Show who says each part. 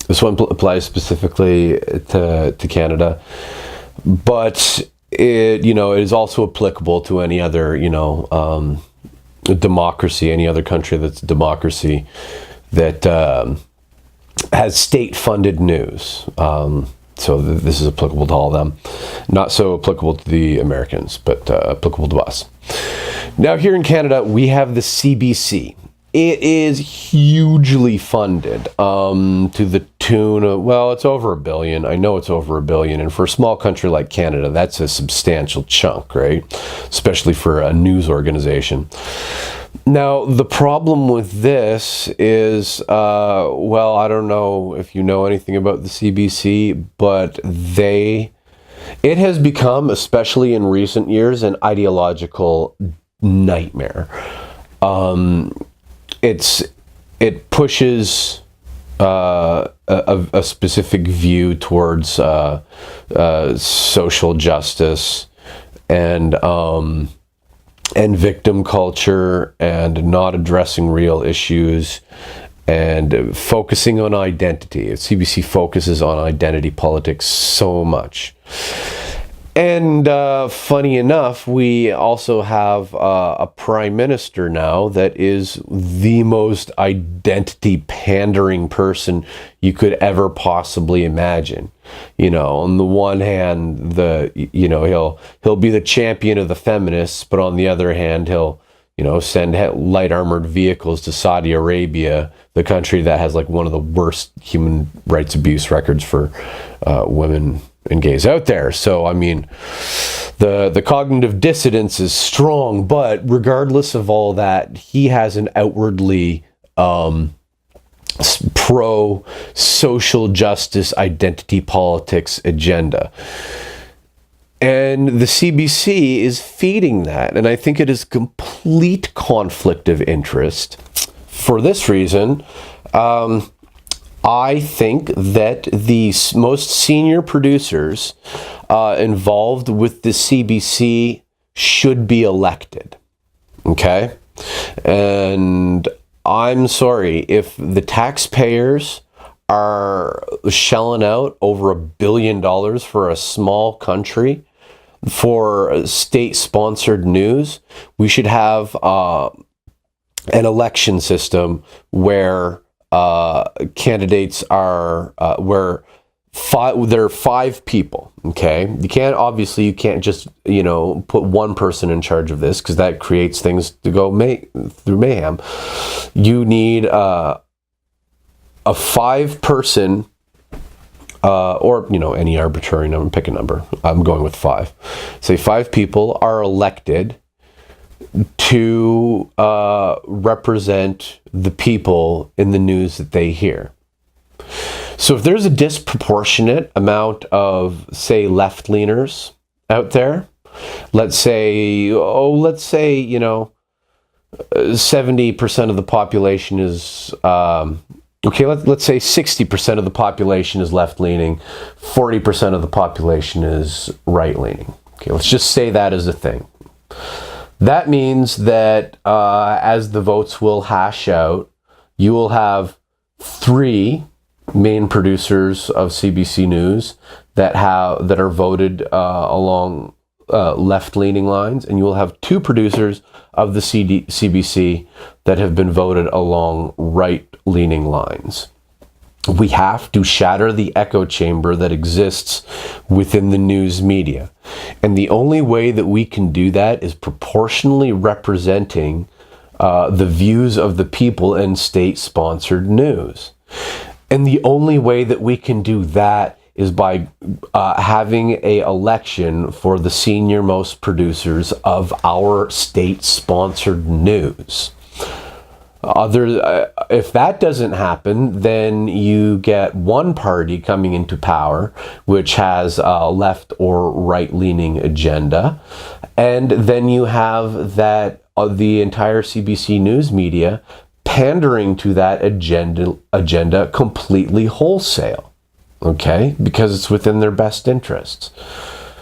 Speaker 1: This one applies specifically to Canada, but it is also applicable to any other democracy, any other country that's a democracy that has state-funded news. So this is applicable to all of them. Not so applicable to the Americans, but applicable to us. Now here in Canada, we have the CBC. It is hugely funded to the tune of, well, it's over $1 billion. I know it's over $1 billion. And for a small country like Canada, that's a substantial chunk, right? Especially for a news organization. Now, the problem with this is, well, I don't know if you know anything about the CBC, but it has become, especially in recent years, an ideological nightmare. It pushes a specific view towards social justice and victim culture and not addressing real issues and focusing on identity. CBC focuses on identity politics so much. And funny enough, we also have a prime minister now that is the most identity pandering person you could ever possibly imagine. On the one hand, he'll be the champion of the feminists, but on the other hand, he'll send light armored vehicles to Saudi Arabia, the country that has like one of the worst human rights abuse records for women and gays out there. So I mean, the cognitive dissonance is strong, but regardless of all that, he has an outwardly pro social justice identity politics agenda. And the CBC is feeding that. And I think it is complete conflict of interest. For this reason, I think that the most senior producers involved with the CBC should be elected. Okay? And I'm sorry, if the taxpayers are shelling out over $1 billion for a small country for state-sponsored news, we should have an election system where candidates are there are 5 people. Okay, you can't just put one person in charge of this, because that creates things to go through mayhem. You need a 5-person or any arbitrary number, pick a number. I'm going with 5. Say 5 people are elected to represent the people in the news that they hear. So if there's a disproportionate amount of, say, left-leaners out there, let's say 70% of the population is, let's say 60% of the population is left-leaning, 40% of the population is right-leaning. Okay, let's just say that is a thing. That means that as the votes will hash out, you will have 3 main producers of CBC News that are voted along left-leaning lines, and you will have 2 producers of the CBC that have been voted along right-leaning lines. We have to shatter the echo chamber that exists within the news media. And the only way that we can do that is proportionally representing the views of the people in state-sponsored news. And the only way that we can do that is by having an election for the senior-most producers of our state-sponsored news. If that doesn't happen, then you get one party coming into power which has a left or right-leaning agenda, and then you have that the entire CBC News media pandering to that agenda completely wholesale, okay? Because it's within their best interests.